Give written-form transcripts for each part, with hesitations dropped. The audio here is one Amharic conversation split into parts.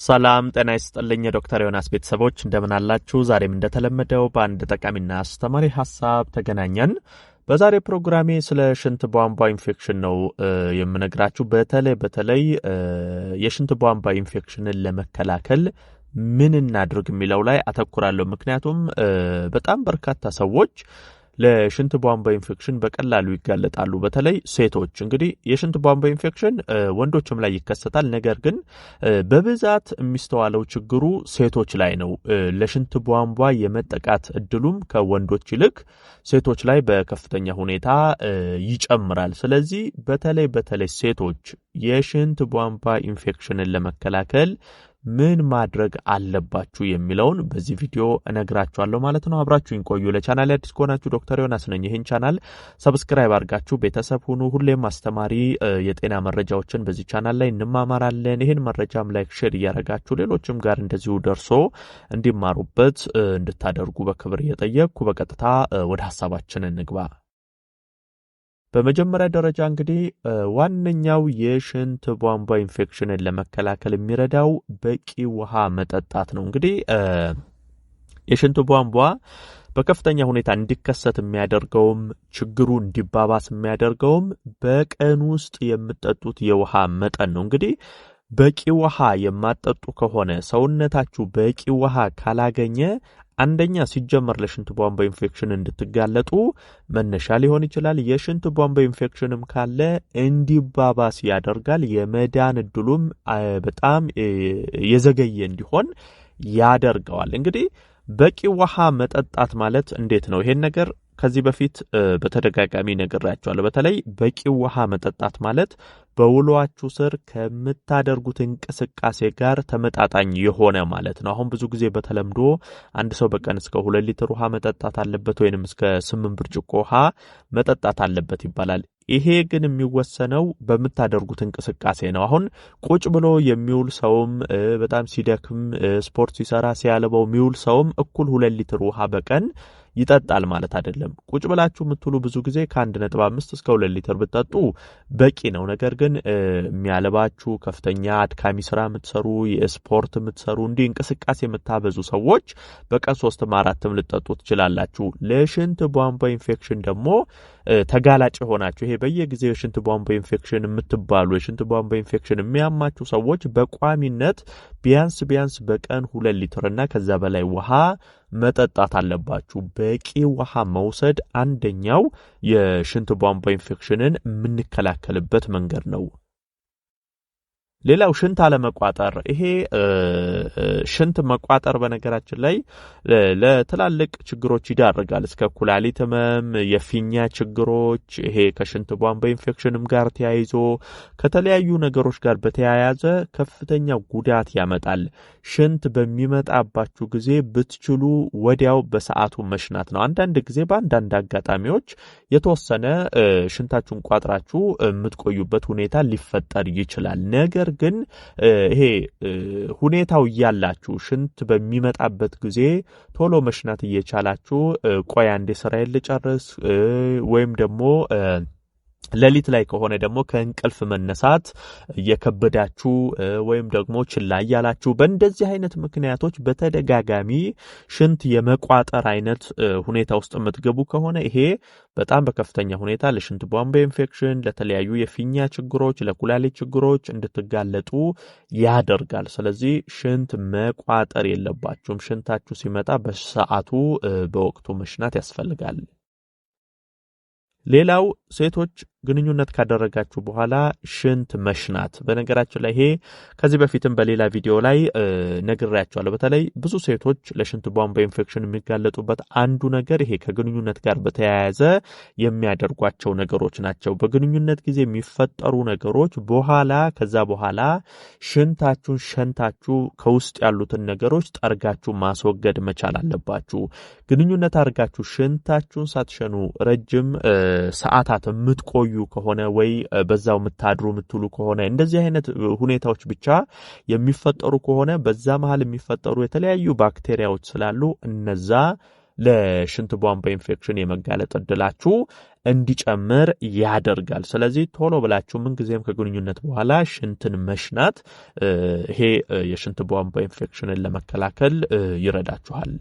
ሰላም ጤና ይስጥልኝ ዶክተር ዮናስ ቤተሰቦች እንደምን አላችሁ? ዛሬም እንደተለመደው በአንድ ጠቃሚና አስተማሪ ሐሳብ ተገናኘን። በዛሬ ፕሮግራሜ ስለ ሽንት ቧንቧ ኢንፌክሽን ነው የምነግራችሁ። በተለይ የሽንት ቧንቧ ኢንፌክሽንን ለመከላከል ምን እናድርግ የሚለው ላይ አተኩራለሁ። ምክንያቱም በጣም በርካታ ሰዎች ለሽንት ቧንቧ ኢንፌክሽን በቀላሉ ይጋለጣሉ። በተለይ ሴቶች እንግዲህ የሽንት ቧንቧ ኢንፌክሽን ወንዶችም ላይ ይከሰታል። ነገር ግን በብዛት የሚስተዋለው ችግሩ ሴቶች ላይ ነው። ለሽንት ቧንቧ የመጠቃት እድሉም ከወንዶች ይልቅ ሴቶች ላይ በከፍተኛ ሁኔታ ይጨምራል። ስለዚህ በተለይ ሴቶች የሽንት ቧንቧ ኢንፌክሽንን ለመከላከል ምን ማድረግ አለባችሁ የሚለውን በዚህ ቪዲዮ እነግራችኋለሁ ማለት ነው። አብራችሁኝ ቆዩ። ለቻናሌ አዲስ ከሆናችሁ ዶክተር ዮናስ ነኝ። ይህን ቻናል ሰብስክራይብ አድርጋችሁ ቤተሰብ ሁኑ። ሁሌም አስተማሪ የጤና መረጃዎችን በዚህ ቻናል ላይ እንማማራለን። ይህን መረጃም ላይክ፣ ሼር እያደረጋችሁ ሌሎችም ጋር እንደዚሁ ደርሶ እንዲማሩበት እንድታደርጉ በክብር እየጠየቅኩ በቀጥታ ወደ ሐሳባችን እንግባ። በመጀመሪያ ደረጃ እንግዲህ ዋነኛው የሽንት ቧንቧ ኢንፌክሽንን ለመከላከል የሚረዳው በቂ ውሃ መጠጣት ነው። እንግዲህ የሽንት ቧንቧ በከፍተኛ ሁኔታ እንዲከሰት የሚያደርገውም ችግሩ እንዲባባስ የሚያደርገውም በቀን ውስጥ የምትጠጡት የውሃ መጠን ነው። እንግዲህ በቂ ውሃ የማትጠጡ ከሆነ ሰውነታችሁ በቂ ውሃ ካላገኘ አንደኛ ሲጀመር ለሽንት ቧንቧ ኢንፌክሽን እንድትጋለጡ መነሻ ሊሆን ይችላል። የሽንት ቧንቧ ኢንፌክሽንም ካለ እንዲባባስ ያደርጋል። የመዳን እድሉም በጣም የዘገየ እንዲሆን ያደርገዋል። እንግዲህ በቂ ውሃ መጠጣት ማለት እንዴት ነው? ይሄን ነገር ከዚህ በፊት በተደጋጋሚ ነግሬያችኋለሁ። በተለይ በቂ ውሃ መጠጣት ማለት በውሏችሁ ስር ከምታደርጉት እንቅስቃሴ ጋር ተመጣጣኝ የሆነ ማለት ነው። አሁን ብዙ ጊዜ በተለምዶ አንድ ሰው በቀን እስከ 2 ሊትር ውሃ መጠጣት አለበት ወይንም እስከ 8 ብርጭቆ ውሃ መጠጣት አለበት ይባላል። ይሄ ግን የሚወሰነው በምታደርጉት እንቅስቃሴ ነው። አሁን ቁጭ ብሎ የሚውል ሰውም በጣም ሲደክም ስፖርት ሲሰራ ሲያልበው የሚውል ሰውም እኩል 2 ሊትር ውሃ በቀን ይጠጣል ማለት አይደለም። ቁጭ ብላችሁ የምትውሉ ብዙ ጊዜ ከ1.5 እስከ 2 ሊትር ብትጠጡ በቂ ነው። ነገር ግን የሚያለባችሁ ከፍተኛ አድካሚ ስራ የምትሰሩ የስፖርት የምትሰሩ እንዲህ እንቅስቃሴ የምታበዙ ሰዎች በቀን 3ም 4ም ልትጠጡ ትችላላችሁ። ለሽንት ቧንቧ ኢንፌክሽን ደግሞ ተጋላጭ ሆናችሁ ይሄ በየጊዜው የሽንት ቧንቧ ኢንፌክሽን የምትባሉ የሽንት ቧንቧ ኢንፌክሽን የሚያማችሁ ሰዎች በቋሚነት ቢያንስ በቀን 2 ሊትርና ከዛ በላይ ውሃ መጠጣት አለባችሁ። በቂ ውሃ መውሰድ አንደኛው የሽንት ቧንቧ ኢንፌክሽንን የምንከላከልበት መንገድ ነው። ሌላው ሽንት አለመቋጠር። ይሄ ሽንት መቋጠር በነገራችን ላይ ለትላልቅ ችግሮች ይዳርጋል። እስከ ኩላሊት ህመም፣ የፊኛ ችግሮች፣ ይሄ ከሽንት ቧንቧ ኢንፌክሽንም ጋር ተያይዞ ከተለያዩ ነገሮች ጋር በተያያዘ ከፍተኛ ጉዳት ያመጣል። ሽንት በሚመጣባችሁ ጊዜ ብትችሉ ወዲያው በሰዓቱ መሽናት ነው። አንዳንድ ጊዜ በአንዳንድ አጋጣሚዎች የተወሰነ ሽንታችሁን ቋጥራችሁ የምትቆዩበት ሁኔታ ሊፈጠር ይችላል። ነገር ግን ይሄ ሁኔታው እያላችሁ ሽንት በሚመጣበት ጊዜ ቶሎ መሽናት እየቻላችሁ ቆይ አንዴ ስራዬን ልጨርስ ወይም ደግሞ ሌሊት ላይ ከሆነ ደግሞ ከእንቅልፍ መነሳት እየከበዳችሁ ወይም ደግሞ ችላ ያላችሁ በእንደዚህ አይነት ምክንያቶች በተደጋጋሚ ሽንት የመቋጠር አይነት ሁኔታ ውስጥ የምትገቡ ከሆነ ይሄ በጣም በከፍተኛ ሁኔታ ለሽንት ቧንቧ ኢንፌክሽን፣ ለተለያዩ የፊኛ ችግሮች፣ ለኩላሊት ችግሮች እንድትጋለጡ ያደርጋል። ስለዚህ ሽንት መቋጠር የለባችሁም። ሽንታችሁ ሲመጣ በሰዓቱ በወቅቱ መሽናት ያስፈልጋል። ሌላው ሴቶች ግንኙነት ካደረጋችሁ በኋላ ሽንት መሽናት። በነገራችን ላይ ይሄ ከዚህ በፊትም በሌላ ቪዲዮ ላይ ነግሬያቸዋለሁ። በተለይ ብዙ ሴቶች ለሽንት ቧንቧ ኢንፌክሽን የሚጋለጡበት አንዱ ነገር ይሄ ከግንኙነት ጋር በተያያዘ የሚያደርጓቸው ነገሮች ናቸው። በግንኙነት ጊዜ የሚፈጠሩ ነገሮች ከዛ በኋላ ሽንታችሁን ሸንታችሁ ከውስጥ ያሉትን ነገሮች ጠርጋችሁ ማስወገድ መቻል አለባችሁ። ግንኙነት አድርጋችሁ ሽንታችሁን ሳትሸኑ ረጅም ሰዓታት የምትቆዩ ከሆነ ወይ በዛው የምታድሩ የምትሉ ከሆነ እንደዚህ አይነት ሁኔታዎች ብቻ የሚፈጠሩ ከሆነ በዛ መሃል የሚፈጠሩ የተለያዩ ባክቴሪያዎች ስላሉ እነዛ ለሽንት ቧንቧ ኢንፌክሽን የመጋለጥ እድላችሁ እንዲጨምር ያደርጋል። ስለዚህ ቶሎ ብላችሁ ምን ጊዜም ከግንኙነት በኋላ ሽንትን መሽናት ይሄ የሽንት ቧንቧ ኢንፌክሽንን ለመከላከል ይረዳችኋል።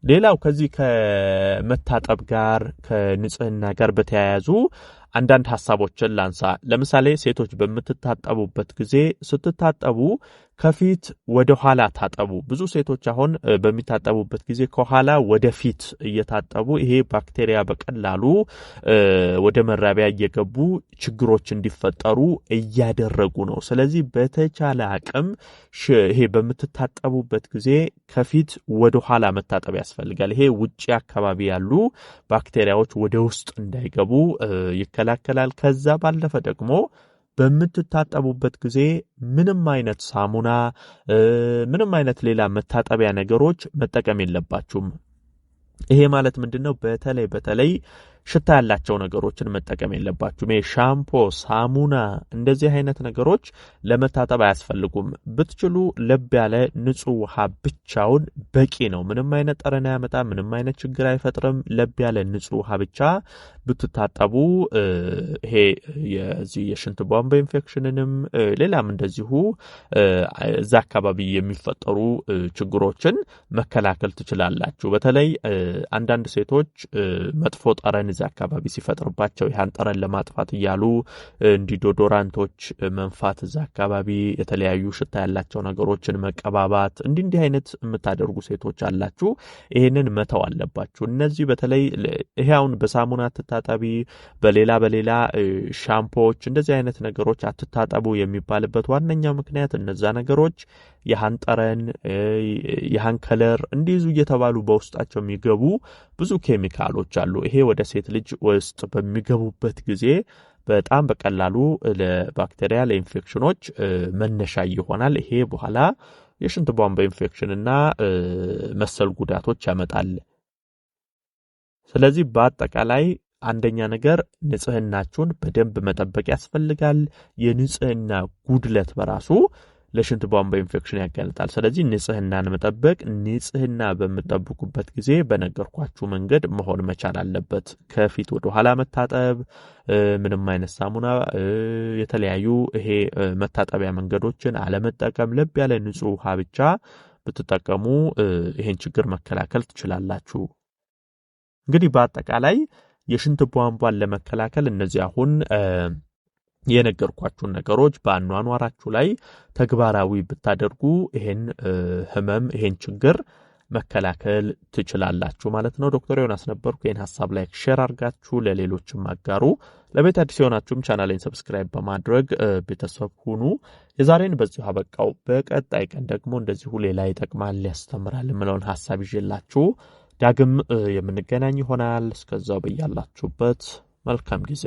ሌላው ከዚህ ከመታጠብ ጋር ከንጽህና ጋር በተያያዙ አንዳንድ ሐሳቦችን ላንሳ። ለምሳሌ ሴቶች በምትታጠቡበት ጊዜ ስትታጠቡ ከፊት ወደ ኋላ ታጠቡ። ብዙ ሴቶች አሁን በሚታጠቡበት ጊዜ ከኋላ ወደ ፊት እየታጠቡ ይሄ ባክቴሪያ በቀላሉ ወደ መራቢያ እየገቡ ችግሮች እንዲፈጠሩ እያደረጉ ነው። ስለዚህ በተቻለ አቅም ይሄ በምትታጠቡበት ጊዜ ከፊት ወደ ኋላ መታጠብ ያስፈልጋል። ይሄ ውጪ አካባቢ ያሉ ባክቴሪያዎች ወደ ውስጥ እንዳይገቡ ይከላከላል። ከዛ ባለፈ ደግሞ በምትታጠቡበት ጊዜ ምንም አይነት ሳሙና ምንም አይነት ሌላ መታጠቢያ ነገሮች መጠቀም የለባችሁም። ይሄ ማለት ምንድነው? በተለይ ሽታ ያላቸው ነገሮችን መጠቀም የለባችሁም። ሻምፖ፣ ሳሙና እንደዚህ አይነት ነገሮች ለመታጠብ አያስፈልጉም። ብትችሉ ለብ ያለ ንጹህ ውሃ ብቻውን በቂ ነው። ምንም አይነት ጠረን አያመጣም፣ ምንም አይነት ችግር አይፈጥርም። ለብ ያለ ንጹህ ውሃ ብቻ ብትታጠቡ ይሄ የሽንት ቧንቧ ኢንፌክሽንንም ሌላም እንደዚሁ እዛ አካባቢ የሚፈጠሩ ችግሮችን መከላከል ትችላላችሁ። በተለይ አንዳንድ ሴቶች መጥፎ ጠረን እዛ አካባቢ ሲፈጥርባቸው ያን ጠረን ለማጥፋት እያሉ ዲዶዶራንቶች መንፋት፣ እዛ አካባቢ የተለያዩ ሽታ ያላቸው ነገሮችን መቀባባት እንዲህ አይነት የምታደርጉ ሴቶች አላችሁ። ይሄንን መተው አለባችሁ። እነዚህ በተለይ ይሄውን በሳሙና አትታጠቢ፣ በሌላ ሻምፖዎች እንደዚህ አይነት ነገሮች አትታጠቡ የሚባልበት ዋነኛው ምክንያት እነዛ ነገሮች የሃን ጠረን የሃን ከለር እንዲይዙ እየተባሉ በውስጣቸው የሚገቡ ብዙ ኬሚካሎች አሉ። ይሄ ወደ ሴት ልጅ ውስጥ በሚገቡበት ጊዜ በጣም በቀላሉ ለባክቴሪያ ለኢንፌክሽኖች መነሻ ይሆናል። ይሄ በኋላ የሽንት ቧንቧ ኢንፌክሽን እና መሰል ጉዳቶች ያመጣል። ስለዚህ በአጠቃላይ አንደኛ ነገር ንጽህናችሁን በደንብ መጠበቅ ያስፈልጋል። የንጽህና ጉድለት በራሱ ለሽንት ቧንቧ ኢንፌክሽን ያጋልጣል። ስለዚህ ንጽህናን መጠበቅ፣ ንጽህና በመጠበቁበት ጊዜ በነገርኳችሁ መንገድ መሆን መቻል አለበት። ከፊት ወደ ኋላ መታጠብ፣ ምንም አይነት ሳሙና፣ የተለያዩ ይሄ መታጠቢያ መንገዶችን አለመጠቀም፣ ለብ ያለ ንጹህ ውሃ ብቻ ብትጠቀሙ ይሄን ችግር መከላከል ትችላላችሁ። እንግዲህ በአጠቃላይ የሽንት ቧንቧን ለመከላከል እነዚህ አሁን የነገርኳችሁን ነገሮች በአኗኗራችሁ ላይ ተግባራዊ ብታደርጉ ይሄን ህመም ይሄን ችግር መከላከል ትችላላችሁ ማለት ነው። ዶክተር ዮናስ ነበርኩ። ይሄን ሐሳብ ላይክ ሼር አድርጋችሁ ለሌሎችም አጋሩ። ለቤት አዲስ የሆናችሁም ቻናሌን ሰብስክራይብ በማድረግ ቤተሰብ ሁኑ። የዛሬን በዚሁ አበቃው። በቀጣይ ቀን ደግሞ እንደዚሁ ሌላ ይጠቅማል ያስተምራል የምለውን ሐሳብ ይዤላችሁ ዳግም የምንገናኝ ይሆናል። እስከዛው በያላችሁበት መልካም ጊዜ